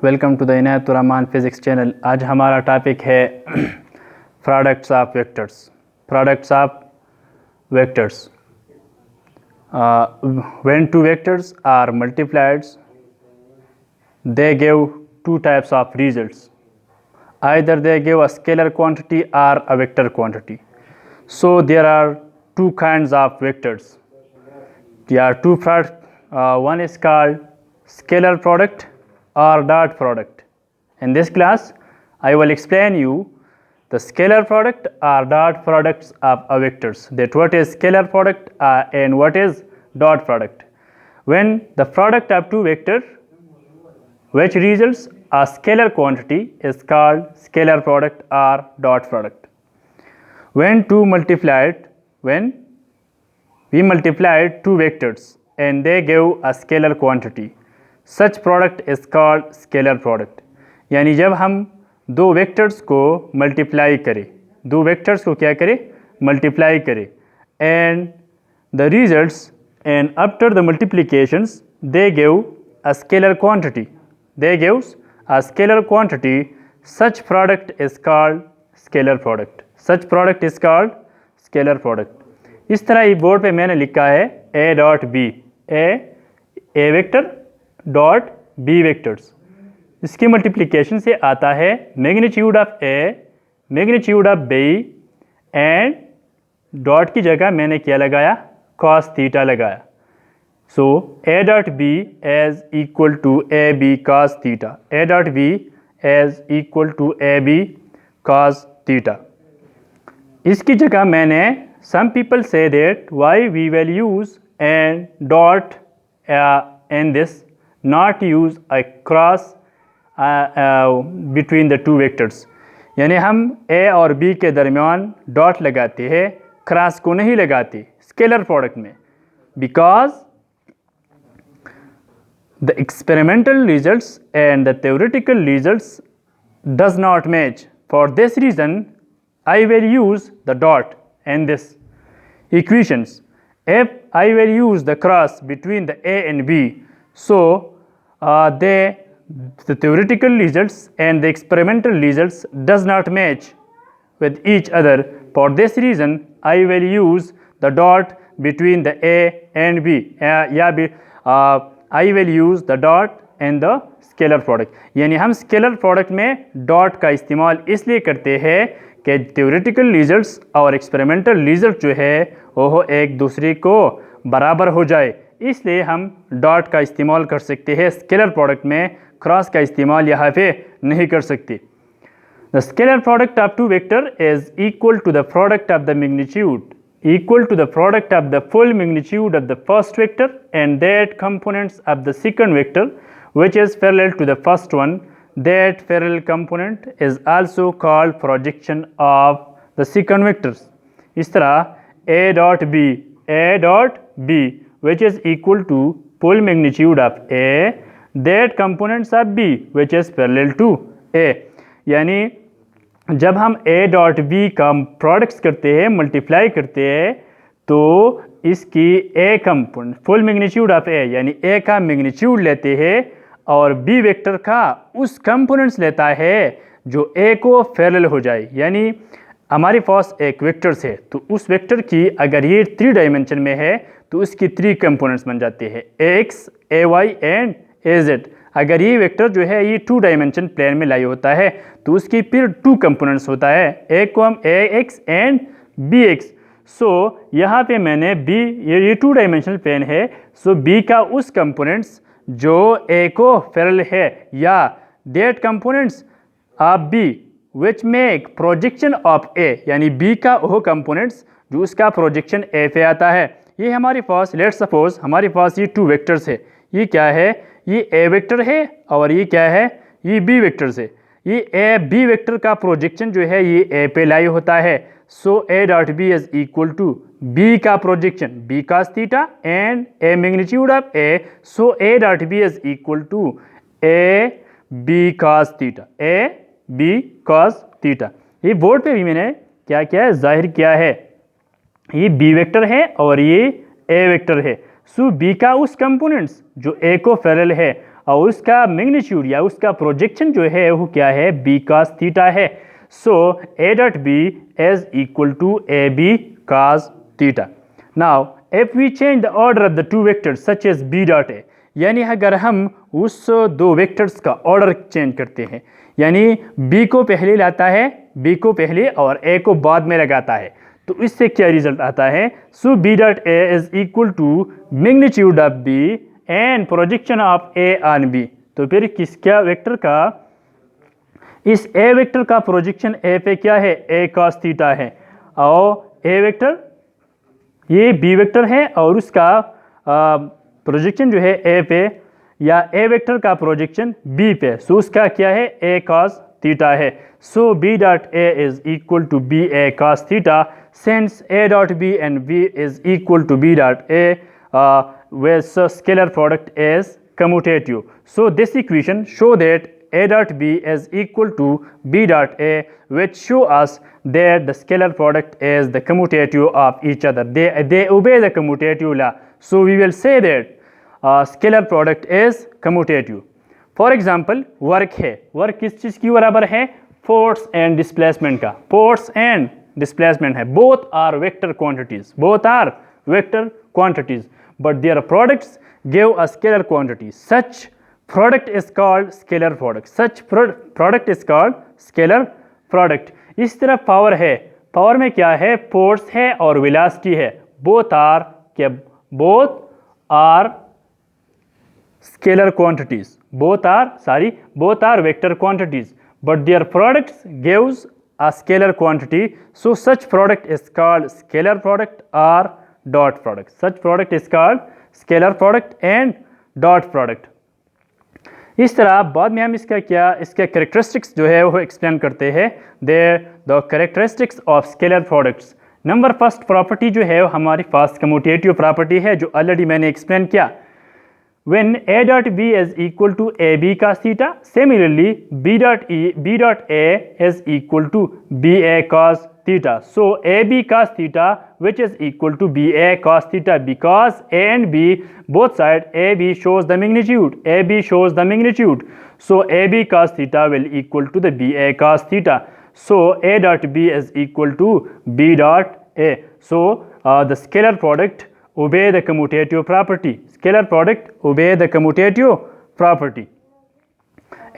Welcome to the Inayaturrahman physics channel. आज हमारा topic है products of vectors. Products of vectors. When two vectors are multiplied, they give two types of results. Either they give a scalar quantity or a vector quantity. So there are two kinds of vectors. There are two products. One is called scalar product or dot product. In this class, I will explain you the scalar product or dot products of vectors. That what is scalar product and what is dot product. When the product of two vectors which results a scalar quantity is called scalar product or dot product. When we multiplied two vectors and they give a scalar quantity, such product is called scalar product. यानी जब हम दो vectors को multiply करें, दो vectors को क्या करें, मल्टीप्लाई करें, and the results and after the multiplications they give a scalar quantity. They gives a scalar quantity. Such product is called scalar product. Such product is called scalar product. इस तरह ये board पे मैंने लिखा है a dot b, a vector dot b vectors. इसके multiplication से आता है magnitude of a, magnitude of b and dot की जगह मैंने क्या लगाया, cos थीटा लगाया. So a dot b is equal to ab cos theta. A dot b is equal to ab cos theta. इसकी जगह मैंने some people say that why we will use and dot in this, not use a cross between the two vectors. यानी हम a और b के दरमियान dot लगाते हैं, क्रॉस को नहीं लगाते स्केलर प्रोडक्ट में, because the experimental results and the theoretical results does not match. For this reason, I will use the dot in this equations. If I will use the cross between the a and b, so the theoretical results and the experimental results does not match with each other. For this reason, I will use the dot between the a and b. I will use the dot and the scalar product. यानी हम scalar product में dot का इस्तेमाल इसलिए करते हैं कि theoretical results और एक्सपेरिमेंटल रिजल्ट जो है वो एक दूसरे को बराबर हो जाए, इसलिए हम डॉट का इस्तेमाल कर सकते हैं स्केलर प्रोडक्ट में, क्रॉस का इस्तेमाल यहाँ पे नहीं कर सकते. The scalar product of two vector is equal to the product of the magnitude, equal to the product of the full magnitude of the first vector and that components of the second vector which is parallel to the first one. That parallel component is also called projection of the second vectors. इस तरह a dot b which is equal to full magnitude of a, that components of b which is parallel to a. यानी जब हम a dot b का products करते हैं, multiply करते हैं, तो इसकी a component full magnitude of a यानी a का मैग्नीट्यूड लेते हैं और b वेक्टर का उस कंपोनेंट्स लेता है जो a को पैरेलल हो जाए. यानी हमारे पास एक वेक्टर्स है तो उस वेक्टर की अगर ये 3 डायमेंशन में है तो उसकी 3 कंपोनेंट्स बन जाते हैं, ax, ay एंड az. अगर ये वेक्टर जो है ये 2 डायमेंशन प्लेन में लाई होता है तो उसकी फिर 2 कंपोनेंट्स होता है, a को हम ax एंड bx. सो यहाँ पे मैंने b, ये 2 डायमेंशनल प्लेन है, सो b का उस कंपोनेंट्स जो a को पैरेलल है या that components of b which make projection of a, यानी b का वो कंपोनेंट्स जो उसका प्रोजेक्शन a पे आता है. ये हमारे पास लेट्स सपोज हमारे पास ये 2 वेक्टर्स है, ये क्या है, ये a वेक्टर है और ये क्या है, ये b वेक्टर्स है. ये a b वेक्टर का प्रोजेक्शन जो है ये a पे लाई होता है. So a dot b is equal to b का projection b cos theta and a magnitude of a. So a dot b is equal to a b cos theta, a b cos theta. ये board पे भी मैंने क्या किया है, जाहिर किया है. ये b वेक्टर है और ये a वेक्टर है. सो b का उस कंपोनेंट्स जो a को पैरेलल है और उसका मैग्नीट्यूड या उसका प्रोजेक्शन जो है वो क्या है, b cos थीटा है. So a dot b is equal to ab cos theta. Now if we change the order of the two vectors such as b dot a, यानी अगर हम उस दो वेक्टर्स का ऑर्डर चेंज करते हैं, यानी b को पहले लाता है, b को पहले और a को बाद में लगाता है, तो इससे क्या रिजल्ट आता है. So b dot a is equal to magnitude of b and projection of a on b. तो फिर किसका वेक्टर का, इस a वेक्टर का प्रोजेक्शन a पे क्या है, a cos थीटा है, और a वेक्टर ये b वेक्टर है और उसका प्रोजेक्शन जो है a पे, या a वेक्टर का प्रोजेक्शन b पे, सो उसका क्या है, a cos थीटा है. So b dot a is equal to b a cos theta, since a dot b and b is equal to b dot a, where scalar product is commutative. So this equation show that a dot b is equal to b dot a, which show us that the scalar product is the commutative of each other. They obey the commutative law. So we will say that scalar product is commutative. For example, work है, work किस चीज़ की बराबर है, force and displacement का. Force and displacement है, both are vector quantities, both are vector quantities, but their products give a scalar quantity. Such product is called scalar product. Such product is called scalar product. इस तरह power है, power में क्या है, force है और velocity है, both are क्या, both are scalar quantities, both are vector quantities, but their products gives a scalar quantity. So such product is called scalar product or dot product. Such product is called scalar product and dot product. इस तरह बाद में हम इसका characteristics जो है वो explain करते हैं. The characteristics of scalar products. Number first property जो है वो हमारी पास कम्यूटेटिव प्रॉपर्टी है, जो ऑलरेडी मैंने एक्सप्लेन किया. When a dot b is equal to ab cos theta, similarly b dot a is equal to ba cos theta. So ab cos theta, which is equal to ba cos theta, because a and b both side ab shows the magnitude. Ab shows the magnitude. So ab cos theta will equal to the ba cos theta. So a dot b is equal to b dot a. So the scalar product obey the commutative property. Scalar product obey the commutative property.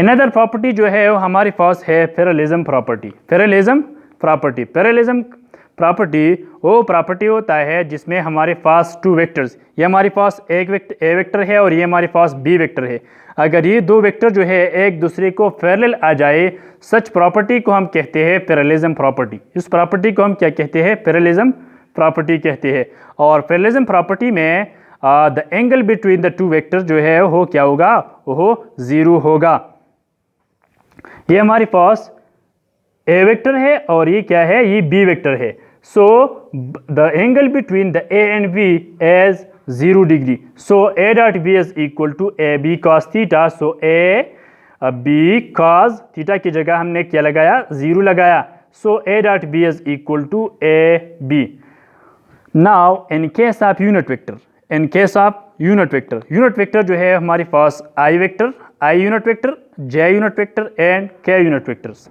Another property जो है वो हमारे पास है parallelism property. Parallelism property वो property होता है जिसमें हमारे पास टू वेक्टर्स, ये हमारे पास एक a वेक्टर है और ये हमारे पास b वेक्टर है. अगर ये दो वेक्टर जो है एक दूसरे को पैरेलल आ जाए, सच प्रॉपर्टी को हम कहते हैं पैरेललिज्म प्रॉपर्टी. इस प्रॉपर्टी को हम क्या कहते हैं, पैरेललिज्म प्रॉपर्टी कहते हैं. और पैरेललिज्म प्रॉपर्टी में the angle between the two vector जो है वो क्या होगा, वो 0 होगा. ये हमारे पास a वेक्टर है और ये क्या है, ये b वेक्टर है. So the angle between the a and b is 0 degree. So a dot b is equal to ab cos theta. So a b cos theta की जगह हमने क्या लगाया, 0 लगाया. So a dot b is equal to ab. Now in case of unit vector, unit vector जो है हमारे पास I unit vector, J unit vector and K unit vectors.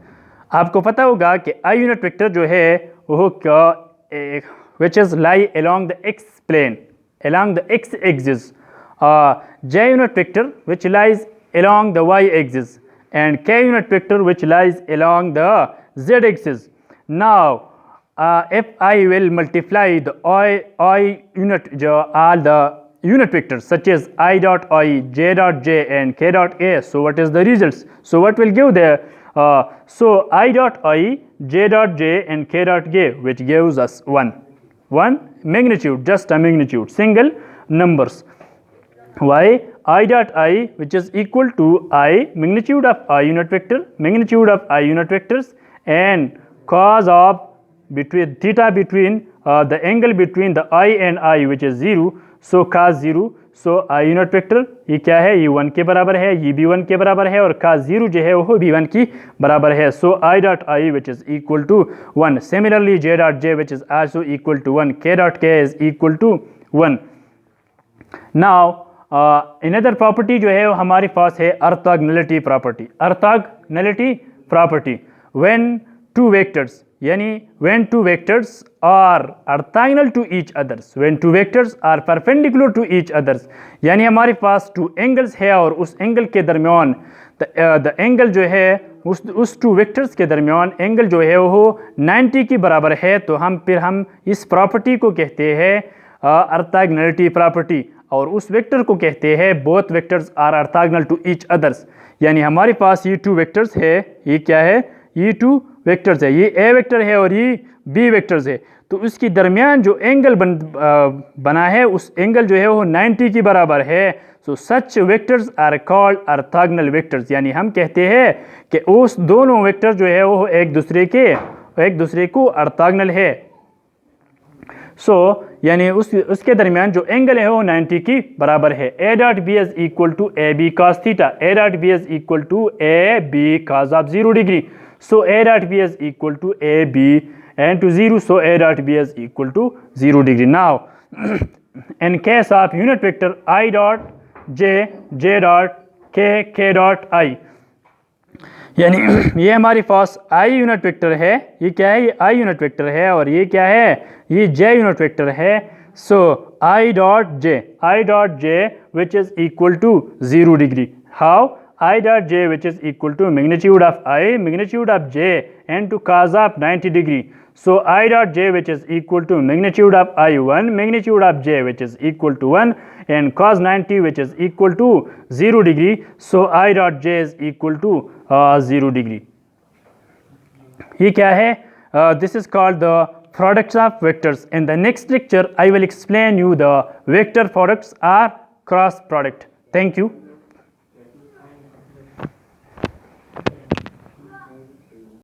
आपको पता होगा कि I unit vector जो है वो क्या, which is lie along the x plane, along the x axis. J unit vector which lies along the y axis, and K unit vector which lies along the z axis. Now if I will multiply the I unit, all the unit vectors such as I dot I, J dot J and K dot A, so what is the results? So what will give there? So I dot I, J dot J and K dot K, which gives us one magnitude, just a magnitude, single numbers. Why? I dot I, which is equal to I, magnitude of I unit vectors, and cos of between theta between the angle between the I and I, which is 0. So cos 0. So I unit vector ये क्या है, ये 1 के बराबर है, ये भी 1 के बराबर है, और cos 0 जो है वो भी 1 की बराबर है. So I dot I which is equal to 1. Similarly J dot J which is also equal to 1. K dot K is equal to 1. Now another property जो है वो हमारे पास है orthogonality property. Orthogonality property, when two vectors, यानी when two vectors are orthogonal to each others, when two vectors are perpendicular to each others, यानी हमारे पास two angles है और उस एंगल के दरमियान द एंगल जो है उस टू वेक्टर्स के दरमियान एंगल जो है वो 90 के बराबर है, तो हम इस प्रॉपर्टी को कहते हैं ऑर्थोगोनैलिटी प्रॉपर्टी, और उस वेक्टर को कहते हैं both vectors are orthogonal to each others. यानी हमारे पास ये टू वेक्टर्स है, ये क्या है, ये टू वेक्टर्स है, ये ए वेक्टर है और ये बी वेक्टर्स है, तो उसके दरमियान जो एंगल बना है उस एंगल जो है वो 90 के बराबर है। So such vectors are called orthogonal vectors, यानी हम कहते हैं कि उस दोनों वेक्टर जो है वो एक दूसरे को ऑर्थोगोनल है। यानी उसके दरमियान जो एंगल है वो 90 की बराबर है। A dot B is equal to A B cos theta, A dot B is equal to A B cos of 0 degree, so A dot B is equal to A B and to 0, so a dot b is equal to 0 degree. Now in case of unit vector I dot j, j dot k, k dot I, यानी ये हमारे पास I unit vector है, ये क्या है, ये I unit vector है और ये क्या है, ये J यूनिट वेक्टर है। सो I dot j which is equal to 0 degree. How? I dot j which is equal to magnitude of I, magnitude of j and to cos of 90 degree. So I dot j which is equal to magnitude of I1, magnitude of j which is equal to 1 and cos 90 which is equal to 0 degree. So I dot j is equal to 0 degree. ये क्या है? This is called the products of vectors. In the next lecture I will explain you the vector products or cross product. Thank you.